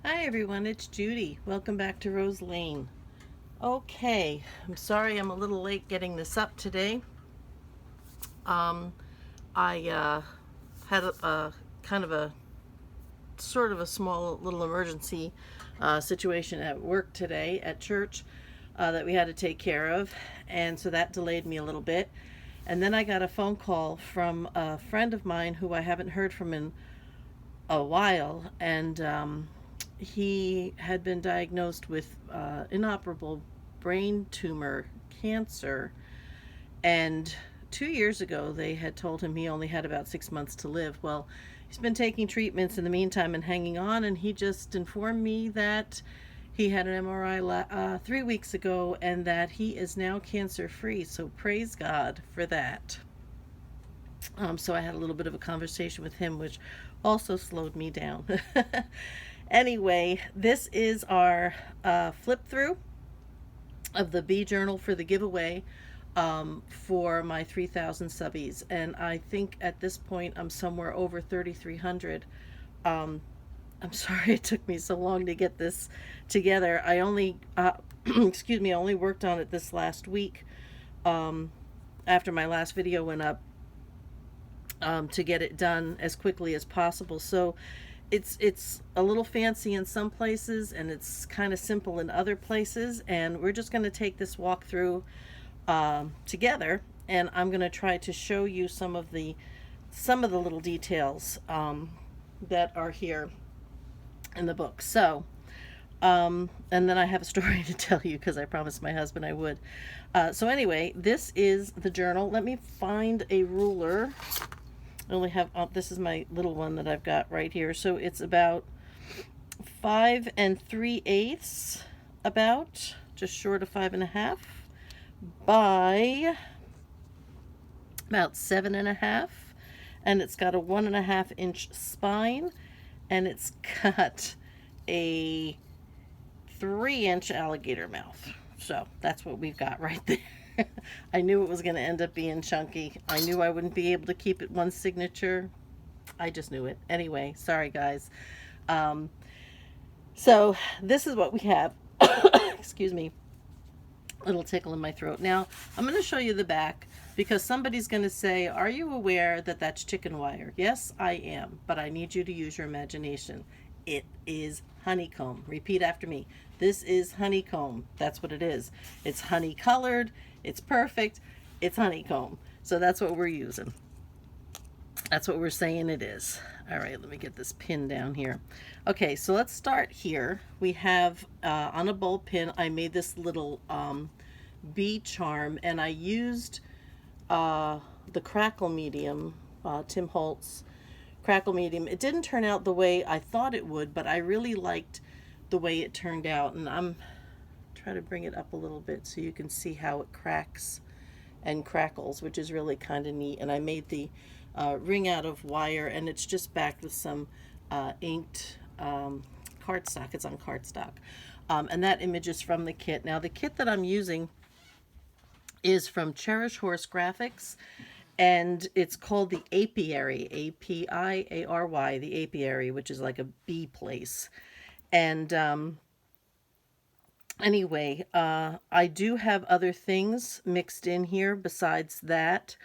Hi everyone, it's Judy. Welcome back to Rose Lane. Okay, I'm sorry I'm a little late getting this up today. Um, I had a kind of a sort of a small little emergency situation at work today at church that we had to take care of, and so that delayed me a little bit. And then I got a phone call from a friend of mine who I haven't heard from in a while, and he had been diagnosed with inoperable brain tumor cancer. And 2 years ago, they had told him he only had about 6 months to live. Well, he's been taking treatments in the meantime and hanging on, and he just informed me that he had an MRI 3 weeks ago and that he is now cancer free. So praise God for that. So I had a little bit of a conversation with him, which also slowed me down. Anyway, this is our flip through of the B journal for the giveaway for my 3,000 subbies. And I think at this point I'm somewhere over 3,300. Um, I'm sorry it took me so long to get this together. I only, excuse me, I only worked on it this last week after my last video went up to get it done as quickly as possible. So it's a little fancy in some places and it's kind of simple in other places, and we're just going to take this walkthrough together, and I'm going to try to show you some of the little details that are here in the book. So and then I have a story to tell you because I promised my husband I would. So anyway, this is the journal. Let me find a ruler. I only have, this is my little one that I've got right here. So it's about 5 3/8, about just short of 5.5 by about 7.5, and it's got a 1.5 inch spine, and it's got a 3 inch alligator mouth. So that's what we've got right there. I knew it was going to end up being chunky. I knew I wouldn't be able to keep it one signature. I just knew it. Anyway, sorry guys. Um, so this is what we have. Excuse me. Little tickle in my throat. Now, I'm going to show you the back because somebody's going to say, are you aware that that's chicken wire? Yes, I am, but I need you to use your imagination. It is honeycomb. Repeat after me. This is honeycomb. That's what it is. It's honey colored. It's perfect. It's honeycomb. So that's what we're using. That's what we're saying it is. All right, let me get this pin down here. Okay, so let's start here. We have on a bowl pin, I made this little bee charm, and I used the crackle medium, Tim Holtz crackle medium. It didn't turn out the way I thought it would, but I really liked the way it turned out, and I'm trying to bring it up a little bit so you can see how it cracks and crackles, which is really kind of neat. And I made the ring out of wire, and it's just backed with some inked cardstock. It's on cardstock. And that image is from the kit. Now, the kit that I'm using is from Cherish Horse Graphics, and it's called the Apiary, Apiary, the Apiary, which is like a bee place. And anyway, I do have other things mixed in here besides that,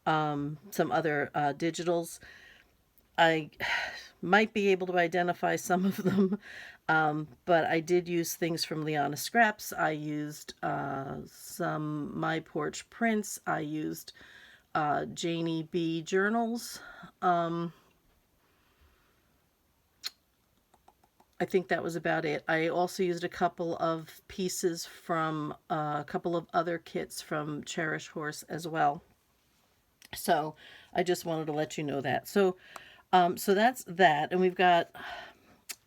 some other digitals. I might be able to identify some of them, but I did use things from Liana Scraps. I used some My Porch prints. I used Janie B journals. I think that was about it. I also used a couple of pieces from a couple of other kits from Cherish Horse as well. So I just wanted to let you know that. So that's that. And we've got,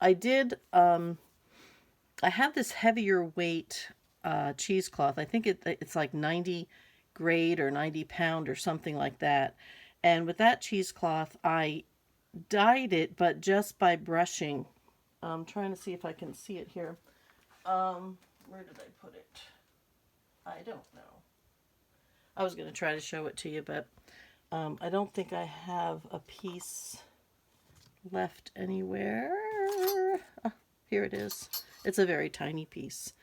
I did, I have this heavier weight cheesecloth. I think it's like 90 grade or 90 pound or something like that. And with that cheesecloth, I dyed it, but just by brushing. I'm trying to see if I can see it here. Where did I put it? I don't know. I was going to try to show it to you, but I don't think I have a piece left anywhere. Here it is. It's a very tiny piece,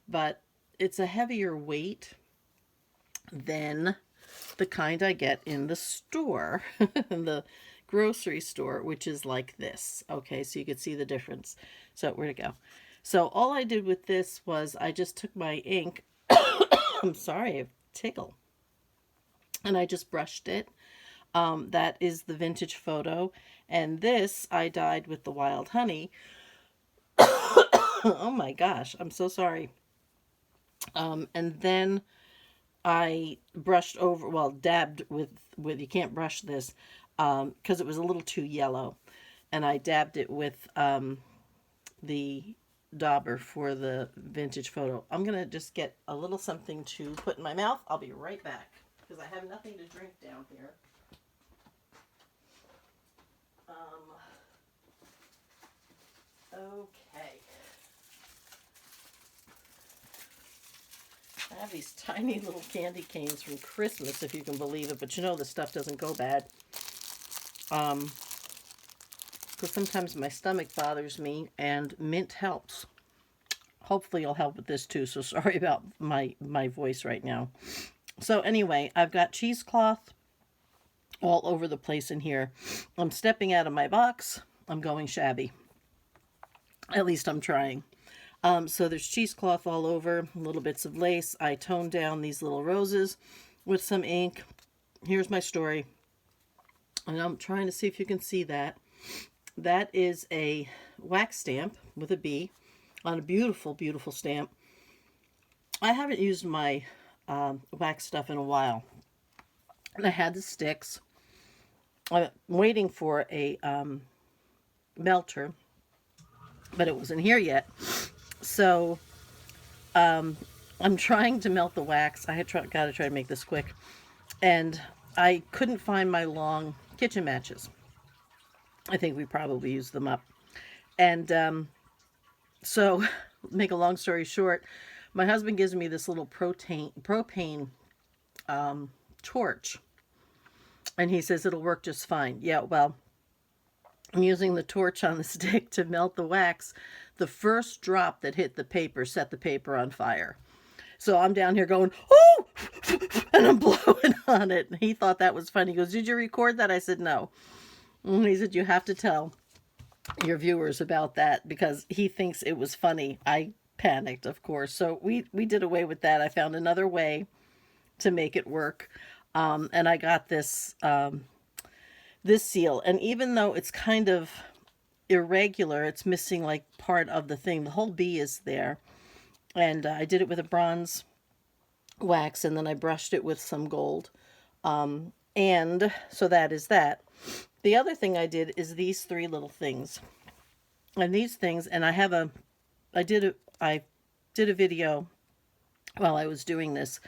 but it's a heavier weight than the kind I get in the store, in the grocery store, which is like this. Okay, so you can see the difference. So where'd it go? So all I did with this was I just took my ink. I'm sorry, I tickle. And I just brushed it. That is the vintage photo. And this I dyed with the wild honey. Oh my gosh, I'm so sorry. And then I brushed over, well, dabbed with you can't brush this because it was a little too yellow. And I dabbed it with the dauber for the vintage photo. I'm going to just get a little something to put in my mouth. I'll be right back because I have nothing to drink down here. Okay. I have these tiny little candy canes from Christmas, if you can believe it, but you know the stuff doesn't go bad. Because sometimes my stomach bothers me, and mint helps. Hopefully it'll help with this too, so sorry about my voice right now. So anyway, I've got cheesecloth all over the place in here. I'm stepping out of my box. I'm going shabby. At least I'm trying. So there's cheesecloth all over, little bits of lace. I toned down these little roses with some ink. Here's my story. And I'm trying to see if you can see that. That is a wax stamp with a bee on a beautiful, beautiful stamp. I haven't used my wax stuff in a while. And I had the sticks. I'm waiting for a melter, but it wasn't here yet. So I'm trying to melt the wax. I got to try to make this quick. And I couldn't find my long kitchen matches. I think we probably used them up. And so, make a long story short, my husband gives me this little propane torch. And he says it'll work just fine. Yeah, well, I'm using the torch on the stick to melt the wax. The first drop that hit the paper set the paper on fire. So I'm down here going, oh, and I'm blowing on it. And he thought that was funny. He goes, did you record that? I said, no. And he said, you have to tell your viewers about that because he thinks it was funny. I panicked, of course. So we did away with that. I found another way to make it work. And I got this, this seal. And even though it's kind of irregular, it's missing like part of the thing. The whole bee is there. And I did it with a bronze wax, and then I brushed it with some gold. And so that is that. The other thing I did is these three little things. And these things, and I did a video while I was doing this,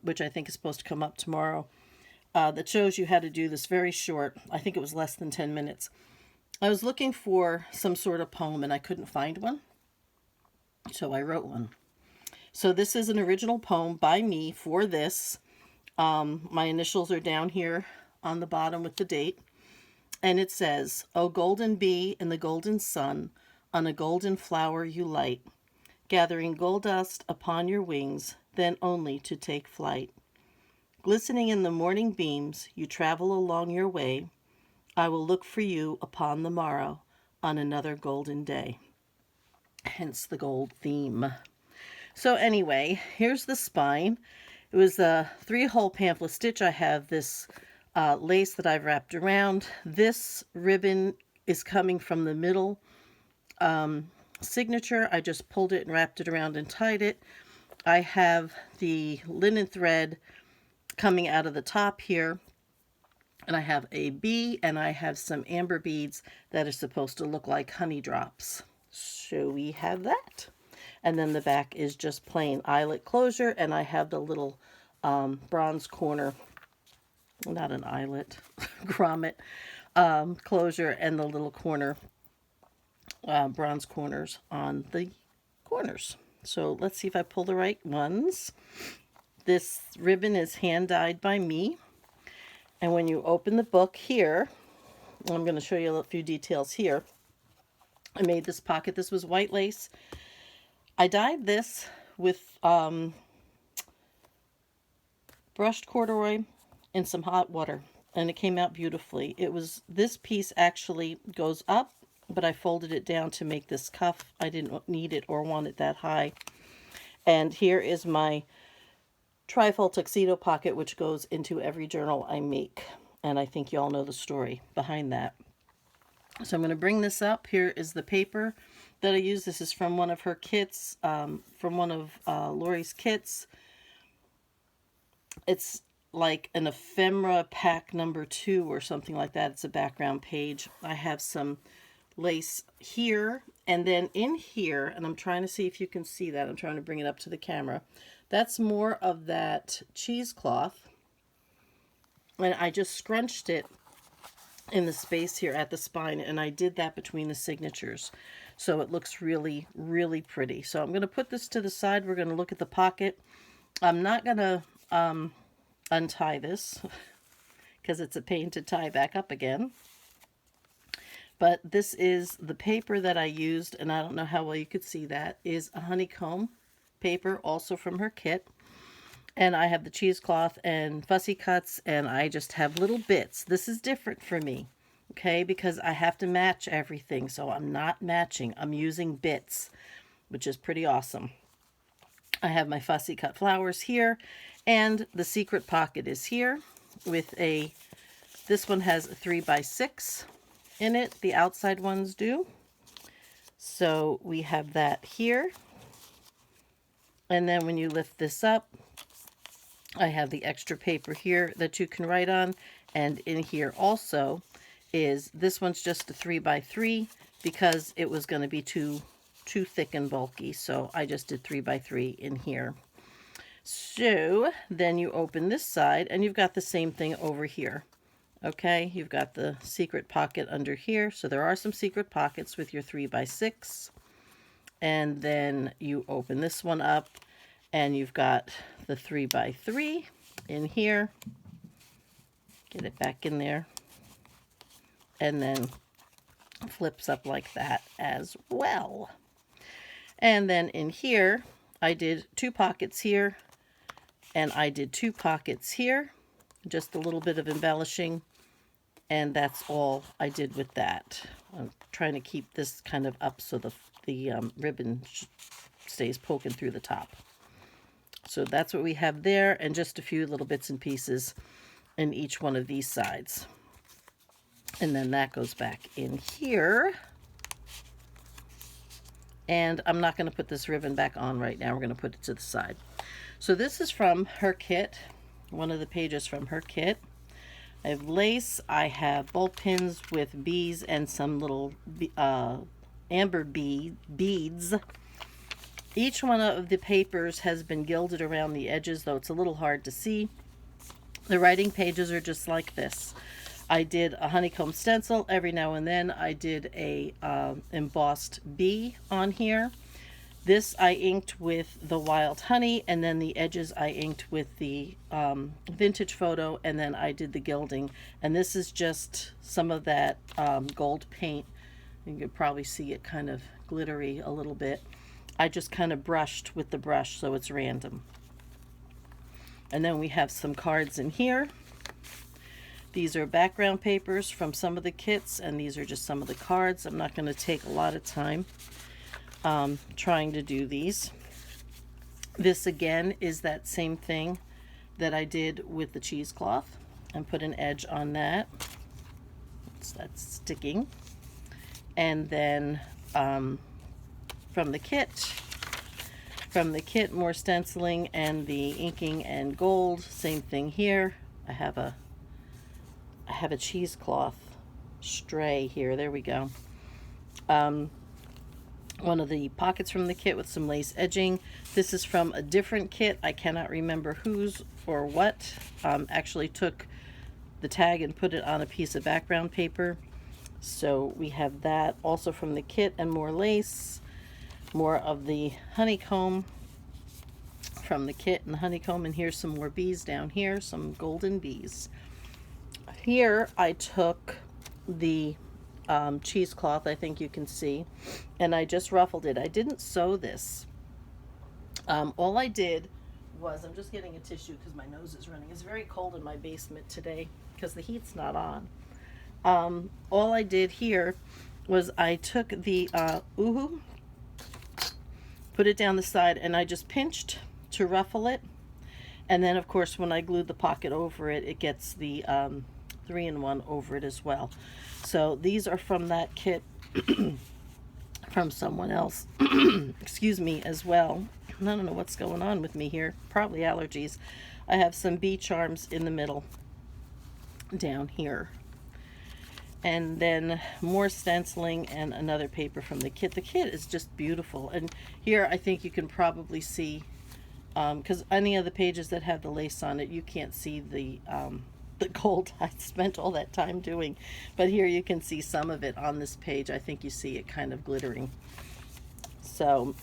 which I think is supposed to come up tomorrow, that shows you how to do this very short. I think it was less than 10 minutes. I was looking for some sort of poem, and I couldn't find one. So I wrote one. So this is an original poem by me for this. My initials are down here on the bottom with the date. And it says, O golden bee in the golden sun, on a golden flower you light, gathering gold dust upon your wings, then only to take flight. Glistening in the morning beams, you travel along your way. I will look for you upon the morrow, on another golden day. Hence the gold theme. So anyway, here's the spine. It was a 3-hole pamphlet stitch. I have this lace that I've wrapped around. This ribbon is coming from the middle signature. I just pulled it and wrapped it around and tied it. I have the linen thread coming out of the top here. And I have a bee, and I have some amber beads that are supposed to look like honey drops. So we have that. And then the back is just plain eyelet closure, and I have the little bronze corner, not an eyelet, grommet closure, and the little corner, bronze corners on the corners. So let's see if I pull the right ones. This ribbon is hand dyed by me. And when you open the book here, I'm going to show you a few details here. I made this pocket. This was white lace. I dyed this with brushed corduroy in some hot water, and it came out beautifully. This piece actually goes up, but I folded it down to make this cuff. I didn't need it or want it that high. And here is my trifold tuxedo pocket, which goes into every journal I make. And I think you all know the story behind that. So I'm going to bring this up. Here is the paper that I use. This is from one of her kits, from one of Lori's kits. It's like an ephemera pack number 2 or something like that. It's a background page. I have some lace here, and then in here, and I'm trying to see if you can see that. I'm trying to bring it up to the camera. That's more of that cheesecloth, and I just scrunched it in the space here at the spine, and I did that between the signatures, so it looks really, really pretty. So I'm going to put this to the side. We're going to look at the pocket. I'm not going to untie this because it's a pain to tie back up again. But this is the paper that I used, and I don't know how well you could see that, is a honeycomb paper, also from her kit. And I have the cheesecloth and fussy cuts, and I just have little bits. This is different for me, okay, because I have to match everything. So I'm not matching. I'm using bits, which is pretty awesome. I have my fussy cut flowers here, and the secret pocket is here with this one has a 3x6 in it. The outside ones do. So we have that here. And then when you lift this up, I have the extra paper here that you can write on. And in here also is, this one's just a 3x3 because it was going to be too thick and bulky. So I just did 3x3 in here. So then you open this side and you've got the same thing over here. Okay, you've got the secret pocket under here. So there are some secret pockets with your 3x6. And then you open this one up and you've got the 3x3 in here. Get it back in there. And then flips up like that as well. And then in here, I did 2 pockets here. And I did 2 pockets here. Just a little bit of embellishing. And that's all I did with that. I'm trying to keep this kind of up so the ribbon stays poking through the top. So that's what we have there, and just a few little bits and pieces in each one of these sides. And then that goes back in here. And I'm not going to put this ribbon back on right now. We're going to put it to the side. So this is from her kit, one of the pages from her kit. I have lace, I have bolt pins with bees and some little amber beads. Each one of the papers has been gilded around the edges, though it's a little hard to see. The writing pages are just like this. I did a honeycomb stencil. Every now and then I did a embossed bee on here. This I inked with the wild honey, and then the edges I inked with the vintage photo, and then I did the gilding. And this is just some of that gold paint. You could probably see it kind of glittery a little bit. I just kind of brushed with the brush, so it's random. And then we have some cards in here. These are background papers from some of the kits, and these are just some of the cards. I'm not going to take a lot of time trying to do these. This again is that same thing that I did with the cheesecloth, and put an edge on that. That's sticking. And then from the kit, more stenciling and the inking and gold. Same thing here. I have a cheesecloth stray here. There we go. One of the pockets from the kit with some lace edging. This is from a different kit. I cannot remember whose or what. Actually took the tag and put it on a piece of background paper. So we have that also from the kit, and more lace, more of the honeycomb from the kit and the honeycomb, and here's some more bees down here, some golden bees. Here I took the cheesecloth, I think you can see, and I just ruffled it. I didn't sew this. All I did was, I'm just getting a tissue because my nose is running. It's very cold in my basement today because the heat's not on. All I did here was I took the uhu, put it down the side, and I just pinched to ruffle it. And then, of course, when I glued the pocket over it, it gets the 3-in-1 over it as well. So these are from that kit from someone else, excuse me, as well. I don't know what's going on with me here. Probably allergies. I have some bee charms in the middle down here. And then more stenciling and another paper from the kit. The kit is just beautiful. And here I think you can probably see, because any of the pages that have the lace on it, you can't see the gold I spent all that time doing. But here you can see some of it on this page. I think you see it kind of glittering. So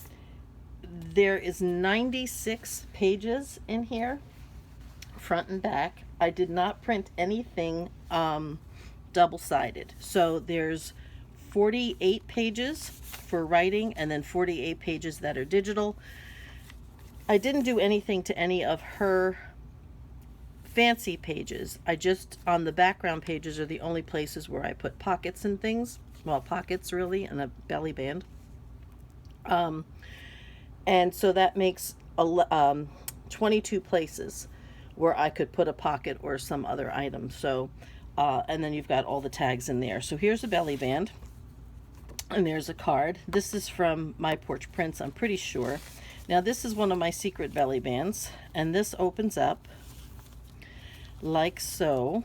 there is 96 pages in here, front and back. I did not print anything double-sided. So there's 48 pages for writing and then 48 pages that are digital. I didn't do anything to any of her fancy pages. I just, on the background pages are the only places where I put pockets and things. Well, pockets really, and a belly band. And so that makes 22 places where I could put a pocket or some other item. So, and then you've got all the tags in there. So here's a belly band, and there's a card. This is from My Porch Prints, I'm pretty sure. Now this is one of my secret belly bands, and this opens up like so.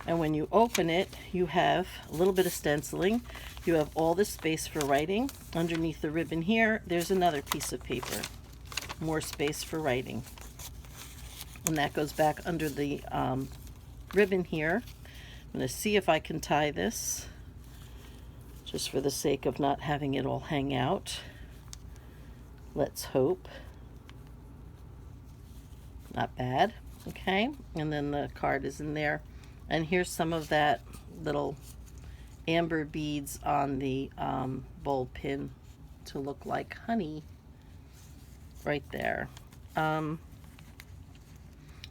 And when you open it, you have a little bit of stenciling. You have all this space for writing. Underneath the ribbon here, there's another piece of paper. More space for writing. And that goes back under the ribbon here. I'm going to see if I can tie this, just for the sake of not having it all hang out. Let's hope. Not bad. Okay, and then the card is in there. And here's some of that little amber beads on the bowl pin to look like honey right there.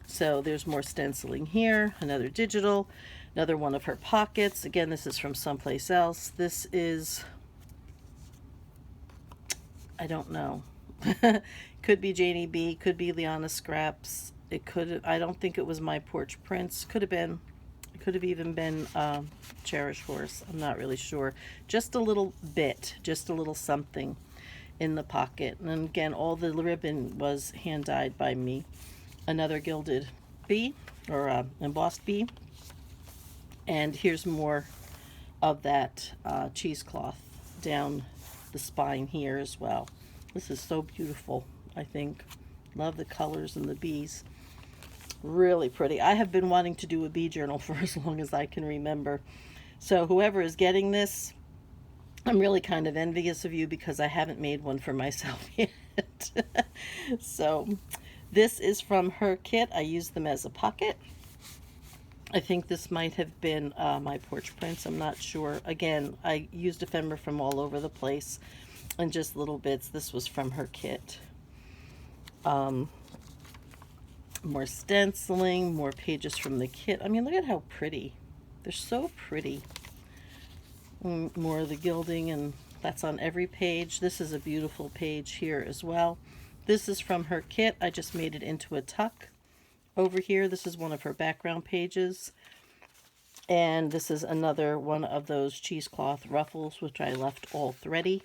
So there's more stenciling here, another digital, another one of her pockets. Again, this is from someplace else. This is, I don't know. Could be Janie B, could be Liana Scraps. It could, I don't think it was My Porch Prints. Could have been. It could have even been Cherish Horse. I'm not really sure. Just a little bit, just a little something in the pocket. And again, all the ribbon was hand dyed by me. Another gilded bee, or embossed bee. And here's more of that cheesecloth down the spine here as well. This is so beautiful, I think. Love the colors and the bees. Really pretty. I have been wanting to do a bee journal for as long as I can remember. So whoever is getting this, I'm really kind of envious of you because I haven't made one for myself yet. So this is from her kit. I used them as a pocket. I think this might have been My Porch Prints. I'm not sure. Again, I used ephemera from all over the place and just little bits. This was from her kit. More stenciling, more pages from the kit. I mean, look at how pretty. They're so pretty. More of the gilding, and that's on every page. This is a beautiful page here as well. This is from her kit. I just made it into a tuck over here. This is one of her background pages. And this is another one of those cheesecloth ruffles, which I left all thready.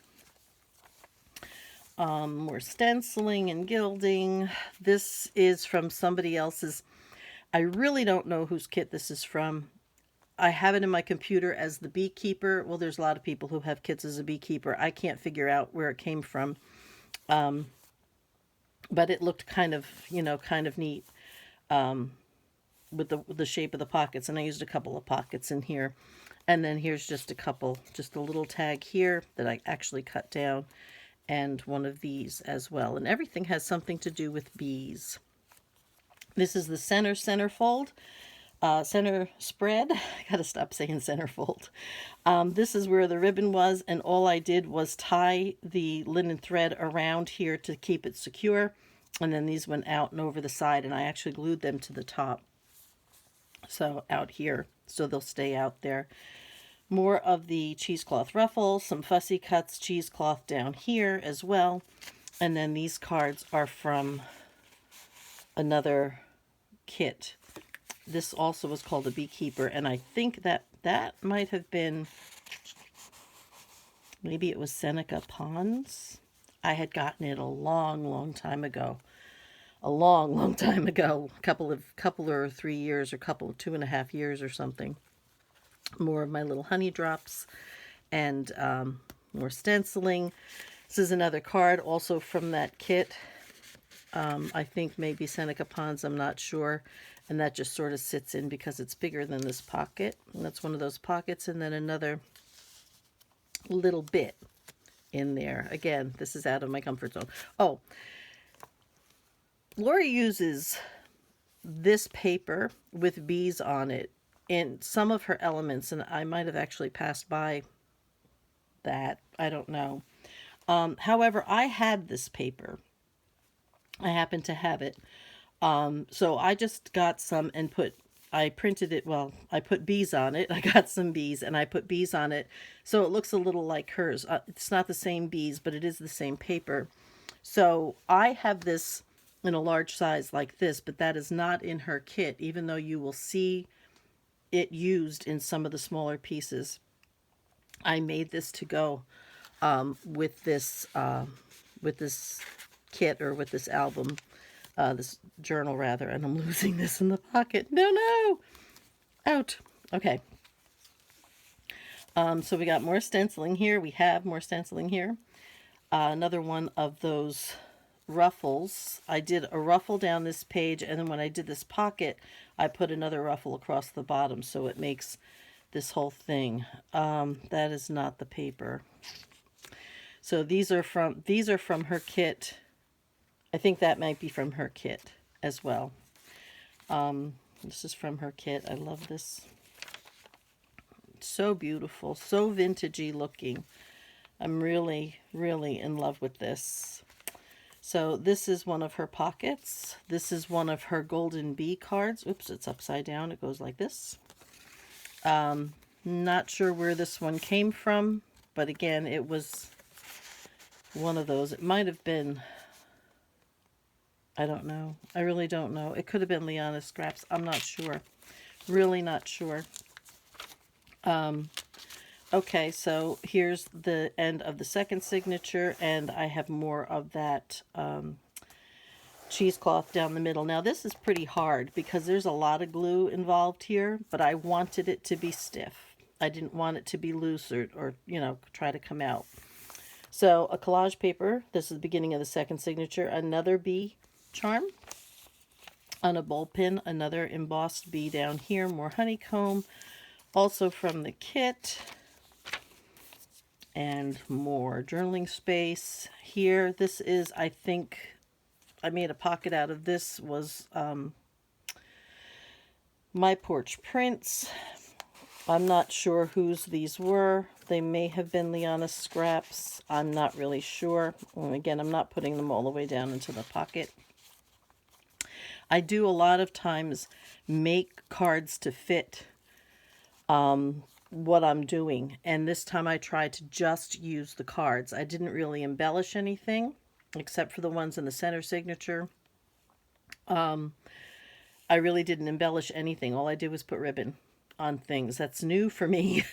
More stenciling and gilding. This is from somebody else's. I really don't know whose kit this is from. I have it in my computer as the beekeeper. Well, there's a lot of people who have kits as a beekeeper. I can't figure out where it came from. But it looked kind of, you know, kind of neat with the shape of the pockets. And I used a couple of pockets in here. And then here's just a couple, just a little tag here that I actually cut down. And one of these as well. And everything has something to do with bees. This is the center fold. center spread. I gotta stop saying centerfold. This is where the ribbon was, and all I did was tie the linen thread around here to keep it secure, and then these went out and over the side, and I actually glued them to the top, so out here, so they'll stay out there. More of the cheesecloth ruffle, some fussy cuts cheesecloth down here as well, and then these cards are from another kit. This also was called a Beekeeper, and I think that might have been, maybe it was Seneca Ponds. I had gotten it a long time ago. A long time ago. Couple or 3 years, or 2.5 years or something. More of my little honey drops, and more stenciling. This is another card also from that kit. I think maybe Seneca Ponds, I'm not sure. And that just sort of sits in because it's bigger than this pocket. And that's one of those pockets. And then another little bit in there. Again, this is out of my comfort zone. Oh, Lori uses this paper with bees on it in some of her elements. And I might have actually passed by that. I don't know. However, I had this paper. I happen to have it. So I just got some and I printed it, well, I put bees on it. I got some bees and I put bees on it. So it looks a little like hers. It's not the same bees, but it is the same paper. So I have this in a large size like this, but that is not in her kit, even though you will see it used in some of the smaller pieces. I made this to go with this kit, or with this album. This journal rather, and I'm losing this in the pocket. No! Out. Okay. So we got more stenciling here. We have more stenciling here. Another one of those ruffles. I did a ruffle down this page, and then when I did this pocket, I put another ruffle across the bottom, so it makes this whole thing. That is not the paper. So these are from her kit. I think that might be from her kit as well. This is from her kit. I love this. It's so beautiful, so vintagey looking. I'm really in love with this. So this is one of her pockets. This is one of her golden bee cards. Oops, it's upside down. It goes like this. Not sure where this one came from, but again, it was one of those. It might have been, I don't know. I really don't know. It could have been Liana's scraps. I'm not sure. Really not sure. Okay, so here's the end of the second signature, and I have more of that cheesecloth down the middle. Now this is pretty hard because there's a lot of glue involved here, but I wanted it to be stiff. I didn't want it to be loose or you know, try to come out. So a collage paper. This is the beginning of the second signature. Another bee charm on a bowl pin, another embossed bee down here, more honeycomb, also from the kit, and more journaling space here. This is, I think, I made a pocket out of this, was My Porch Prints. I'm not sure whose these were. They may have been Liana's scraps. I'm not really sure. And again, I'm not putting them all the way down into the pocket. I do a lot of times make cards to fit what I'm doing. And this time I tried to just use the cards. I didn't really embellish anything except for the ones in the center signature. I really didn't embellish anything. All I did was put ribbon on things. That's new for me.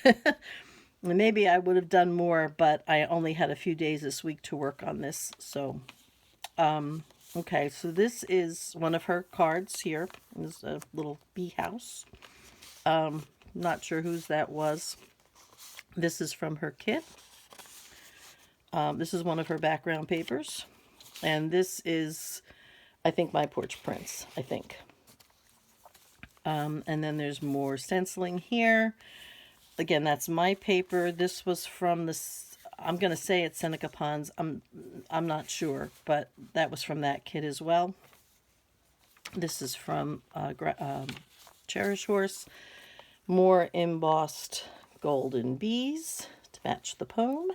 Maybe I would have done more, but I only had a few days this week to work on this. So, okay, so this is one of her cards here. This is a little bee house. Not sure whose that was. This is from her kit. This is one of her background papers. And this is, I think, My Porch Prints, I think. And then there's more stenciling here. Again, that's my paper. This was from this, I'm going to say it's Seneca Ponds. I'm not sure, but that was from that kit as well. This is from Cherish Horse. More embossed golden bees to match the poem.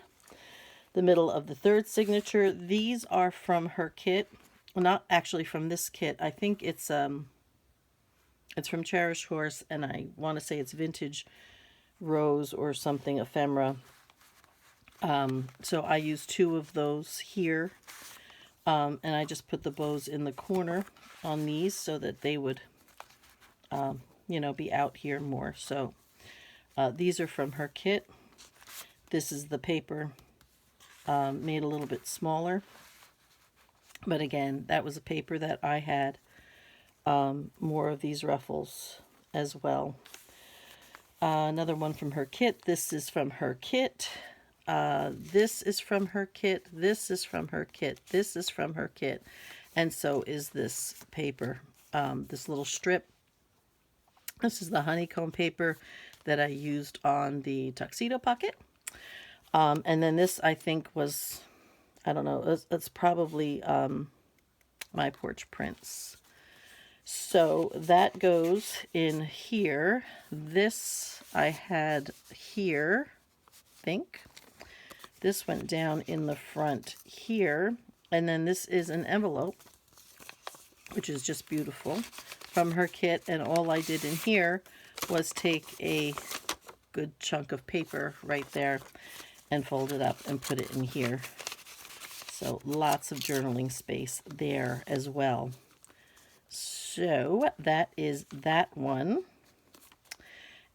The middle of the third signature. These are from her kit. Well, not actually from this kit. I think it's from Cherish Horse, and I want to say it's Vintage Rose or something, ephemera. So I used 2 of those here. And I just put the bows in the corner on these so that they would, you know, be out here more. So these are from her kit. This is the paper made a little bit smaller. But again, that was a paper that I had more of these ruffles as well. Another one from her kit. This is from her kit. This is from her kit. This is from her kit. This is from her kit. And so is this paper, this little strip. This is the honeycomb paper that I used on the tuxedo pocket. And then this, I think, was, I don't know, it's probably My Porch Prince. So that goes in here. This I had here, I think. This went down in the front here. And then this is an envelope, which is just beautiful, from her kit. And all I did in here was take a good chunk of paper right there and fold it up and put it in here. So lots of journaling space there as well. So that is that one.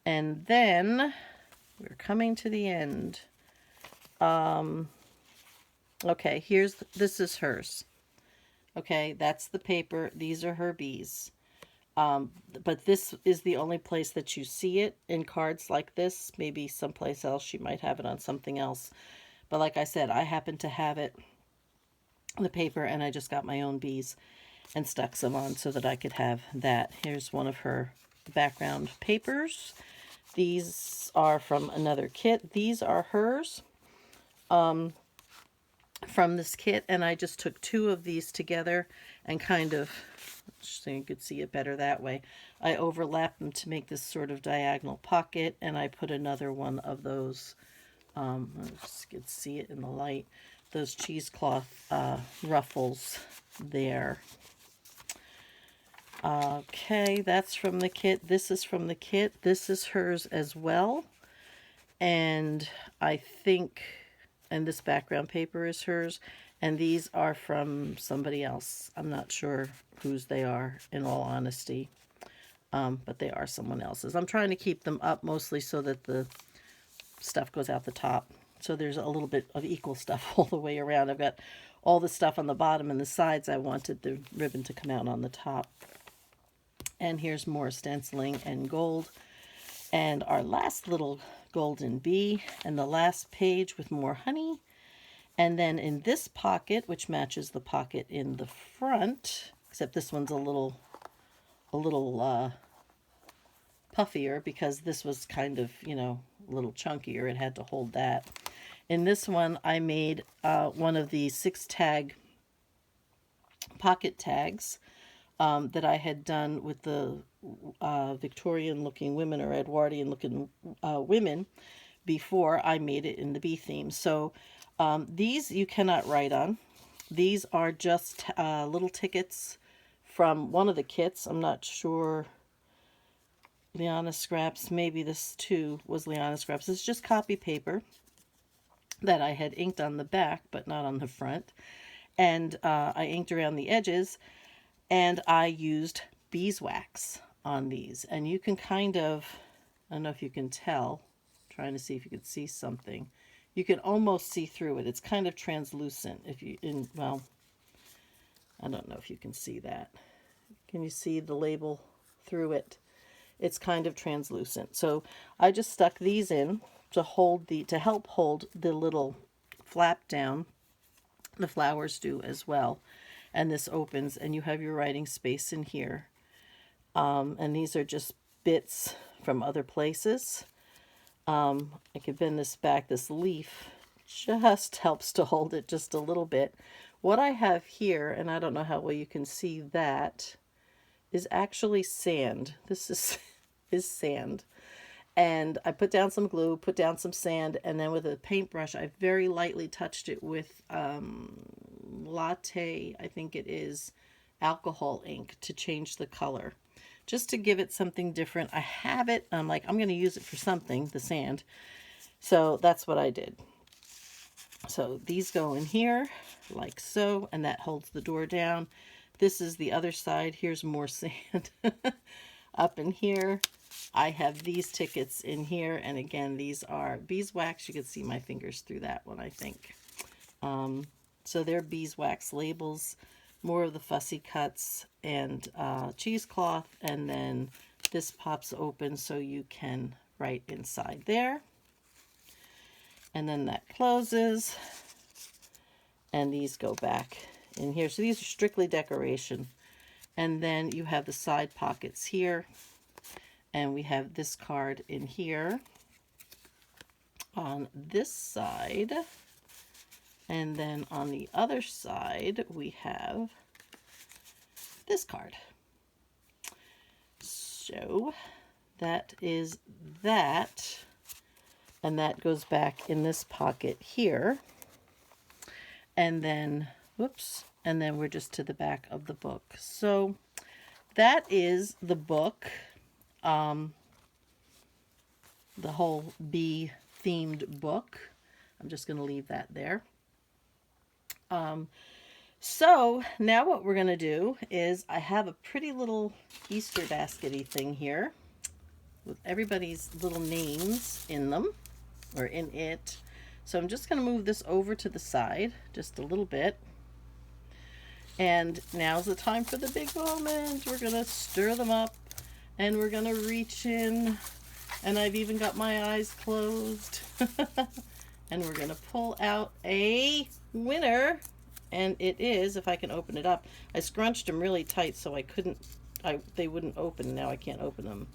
And then we're coming to the end. Okay, this is hers. Okay, that's the paper. These are her bees. But this is the only place that you see it in cards like this. Maybe someplace else she might have it on something else. But like I said, I happen to have it, the paper, and I just got my own bees and stuck some on so that I could have that. Here's one of her background papers. These are from another kit. These are hers from this kit, and I just took 2 of these together and kind of, so you could see it better that way, I overlapped them to make this sort of diagonal pocket, and I put another one of those, let's see it in the light, those cheesecloth ruffles there. Okay, that's from the kit. This is from the kit. This is hers as well. And I think, and this background paper is hers. And these are from somebody else. I'm not sure whose they are, in all honesty. But they are someone else's. I'm trying to keep them up mostly so that the stuff goes out the top. So there's a little bit of equal stuff all the way around. I've got all the stuff on the bottom and the sides. I wanted the ribbon to come out on the top. And here's more stenciling and gold. And our last little golden bee. And the last page with more honey. And then in this pocket, which matches the pocket in the front, except this one's a little puffier because this was kind of, you know, a little chunkier. It had to hold that. In this one, I made one of the 6-tag pocket tags that I had done with the Victorian-looking women or Edwardian-looking women before I made it in the bee theme. So these you cannot write on. These are just little tickets from one of the kits. I'm not sure. Liana Scraps. Maybe this too was Liana Scraps. It's just copy paper that I had inked on the back, but not on the front. And I inked around the edges, and I used beeswax on these. And you can kind of, I don't know if you can tell, I'm trying to see if you could see something. You can almost see through it. It's kind of translucent. Well, I don't know if you can see that. Can you see the label through it? It's kind of translucent. So I just stuck these in to help hold the little flap down. The flowers do as well. And this opens and you have your writing space in here. And these are just bits from other places. I could bend this back. This leaf just helps to hold it just a little bit. What I have here, and I don't know how well you can see that, is actually sand. This is is sand. And I put down some glue, put down some sand, and then with a paintbrush, I very lightly touched it with latte, I think it is, alcohol ink to change the color. Just to give it something different. I have it, I'm like, I'm going to use it for something, the sand. So that's what I did. So these go in here, like so, and that holds the door down. This is the other side. Here's more sand up in here. I have these tickets in here, and again, these are beeswax. You can see my fingers through that one, I think. So they're beeswax labels, more of the fussy cuts, and cheesecloth, and then this pops open so you can write inside there. And then that closes, and these go back in here. So these are strictly decoration. And then you have the side pockets here. And we have this card in here on this side. And then on the other side, we have this card. So that is that. And that goes back in this pocket here. And then, whoops, and then we're just to the back of the book. So that is the book. The whole bee themed book. I'm just going to leave that there. So now what we're going to do is I have a pretty little Easter basket-y thing here with everybody's little names in them, or in it. So I'm just going to move this over to the side just a little bit. And now's the time for the big moment. We're going to stir them up. And we're going to reach in, and I've even got my eyes closed. And we're going to pull out a winner. And it is, if I can open it up. I scrunched them really tight so they wouldn't open. Now I can't open them.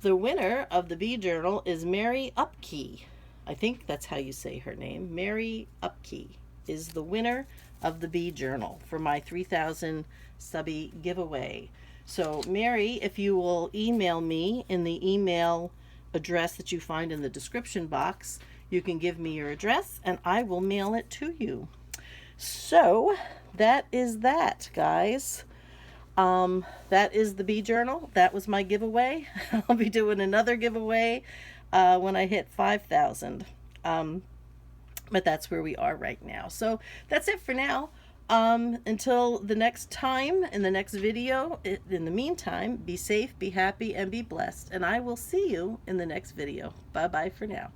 The winner of the Bee Journal is Mary Upkey. I think that's how you say her name. Mary Upkey is the winner of the Bee Journal for my 3,000 subby giveaway. So Mary, if you will email me in the email address that you find in the description box, you can give me your address and I will mail it to you. So that is that, guys. That is the Bee Journal. That was my giveaway. I'll be doing another giveaway when I hit 5,000. But that's where we are right now. So that's it for now. Until the next time, in the next video, in the meantime, be safe, be happy, and be blessed. And I will see you in the next video. Bye-bye for now.